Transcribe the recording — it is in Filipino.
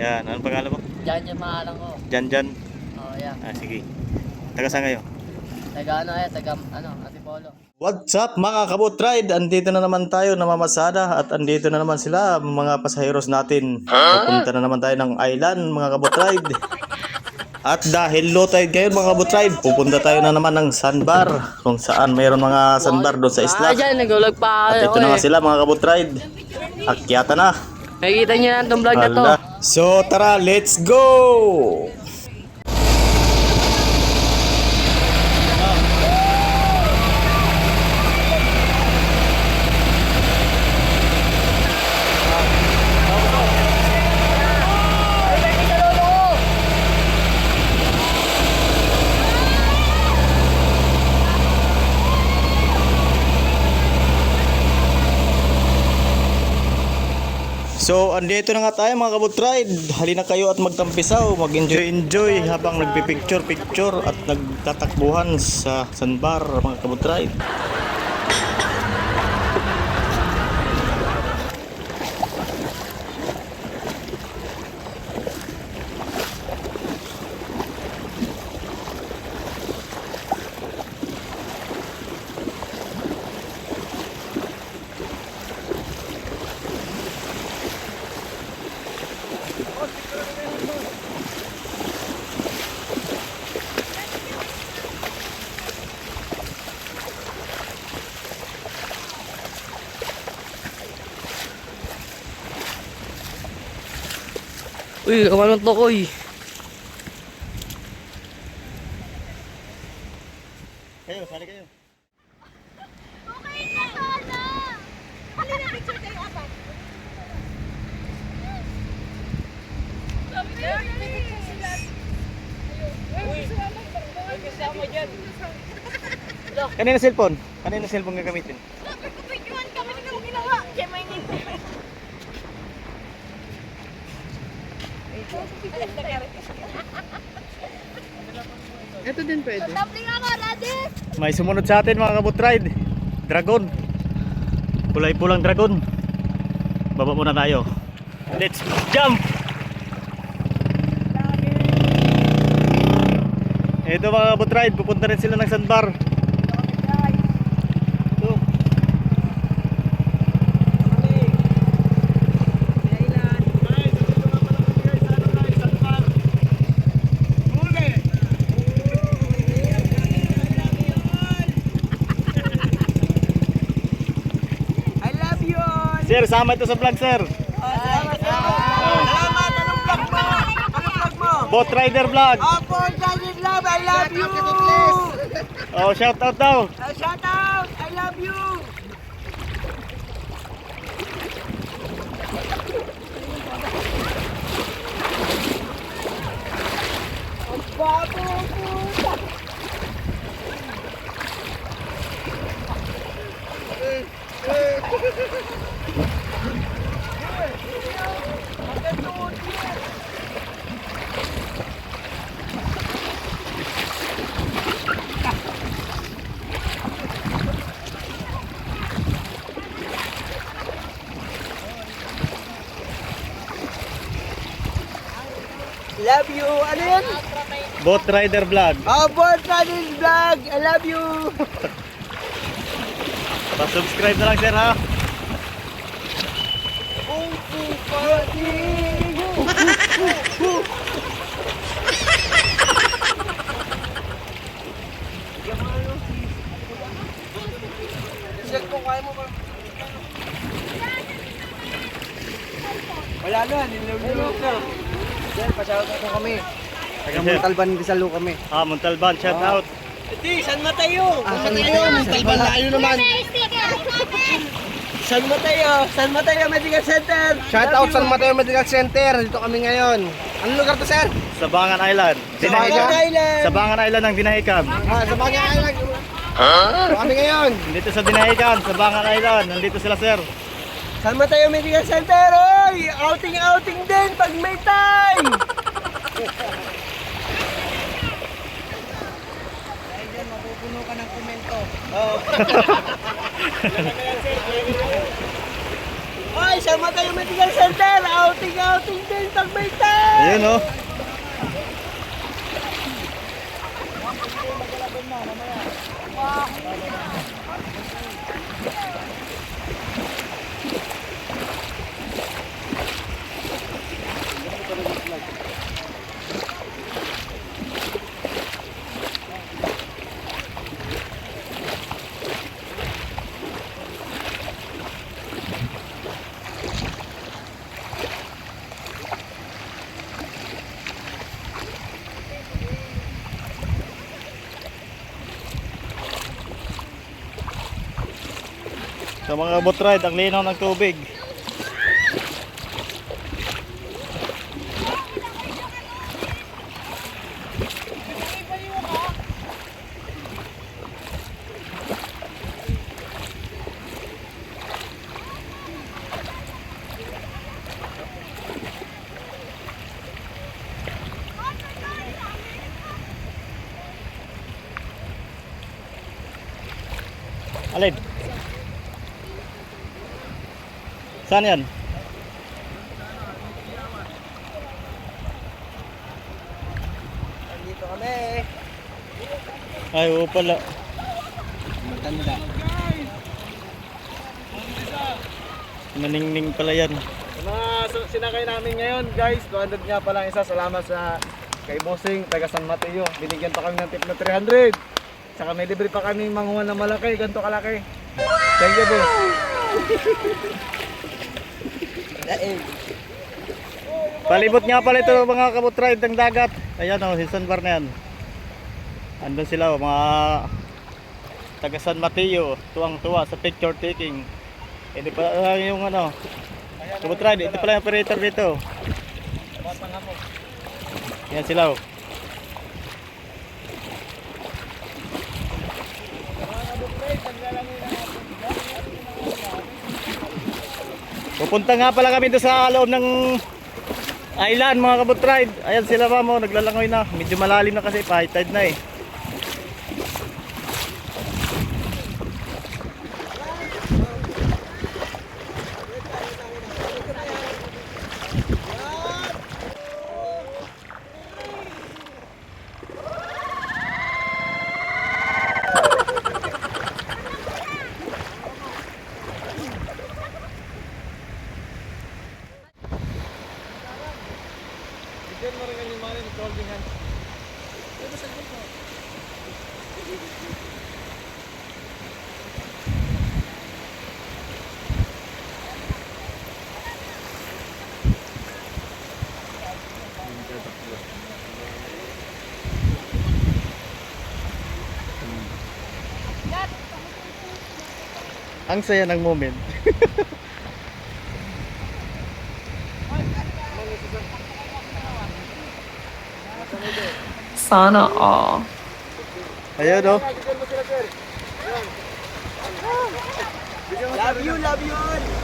Ayan, anong pangalan mo? Diyan maalang ko. Jan. Oh, yeah. Sige. Taga saan kayo? Taga Antipolo. What's up mga kabutride? Andito na naman tayo na mamasada at andito na naman sila mga pasaheros natin. Pupunta na naman tayo ng island mga kabutride. At dahil low tide ngayon mga kabutride, pupunta tayo na naman ng sandbar kung saan mayroon mga sandbar doon sa isla. Diyan, nagulag pa. At ito na nga sila mga kabutride. Akyata na. Makikita niyo na itong vlog na to. Ala. So tara, let's go! So, andito na nga tayo mga kabutride. Halina kayo at magtampisaw, mag-enjoy habang nagpipicture at nagtatakbuhan sa sandbar mga kabutride. Uy, kamanong to ko eh. Kayo, sali kayo. Okay na sana! Halina, picture tayo apat. Sabi na yun, may picture sila. Ayun, kasama dyan. Kanina cellphone? Kanina cellphone gagamitin? Dapat ko picturean kami, hindi ka mo ginawa. Kaya may nito. Ito din pwede. Tapling ako, ready? May sumunod sa atin mga kabutride. Dragon. Kulay pulang dragon. Baba muna tayo. Let's jump! Ito mga kabutride, pupunta rin sila ng sandbar. Ito. Sir, sama ito sa vlog, sir. Salamat! Anong vlog mo? Anong vlog mo? Boat Rider Vlog. Opo, Daddy Love, I love you! Oh, shout out daw. Shout out! I love you! Ang bago po! Love you! Ano yan? Boat Rider Vlog. Oh, Board Running Vlog! I love you! Pa-subscribe na lang, sir, ha. Kung fu fighting! Check kung kaya mo ba? Wala na, nilulog na. Sir, pa-shoutout na kami. Taga Montalban, Rizalo kami. Ah, Montalban, shout out. Hindi, San Mateo! San Mateo, Montalban layo naman. May sticker! San Mateo Medical Center. Shout out San Mateo Medical Center. Dito kami ngayon. Anong lugar to, sir? Sabangan Island. Sabangan Island. Sabangan Island ng Dinahican. Sabangan Island. Dito kami ngayon. Dito sa Dinahican, Sabangan Island. Nandito sila, sir. San Mateo Medical Center. Oy, outing din pag may time. Dahil dyan, mapupuno ka ng komento. Oh. Ay, San Mateo Medical Center! Outing din, Tagbaytay! Ayun oh. Sa mga boat ride, ang linaw ng tubig. Alin? Saan yan? Dito kami. Ay, oo pala. Maganda. Naningning pala yan. Mga sinakay namin ngayon guys, 200 nga pala isa. Salamat sa kay Bossing, taga San Mateo. Binigyan pa kami ng tip na 300. Saka may libre pa kami manguha ng malaki, ganito kalaki. Thank you boss. Palibot nga pala ito mga kabot ride ng dagat. Ayan o, Hilson Bar na yan. Andun sila o, mga taga San Mateo, tuwang-tuwa sa picture taking. Ito pa yung ano, kabot ride, ito pala yung operator dito. Yan sila o. Pupunta nga pala kami doon sa loob ng island mga kabot ride. Ayan sila mamo, naglalangoy na. Medyo malalim na kasi, high tide na eh. Bigyan mo rin kanyang money ng holding hand. Ang saya ng moment. Sana all. Ayun o. Love you, love you all.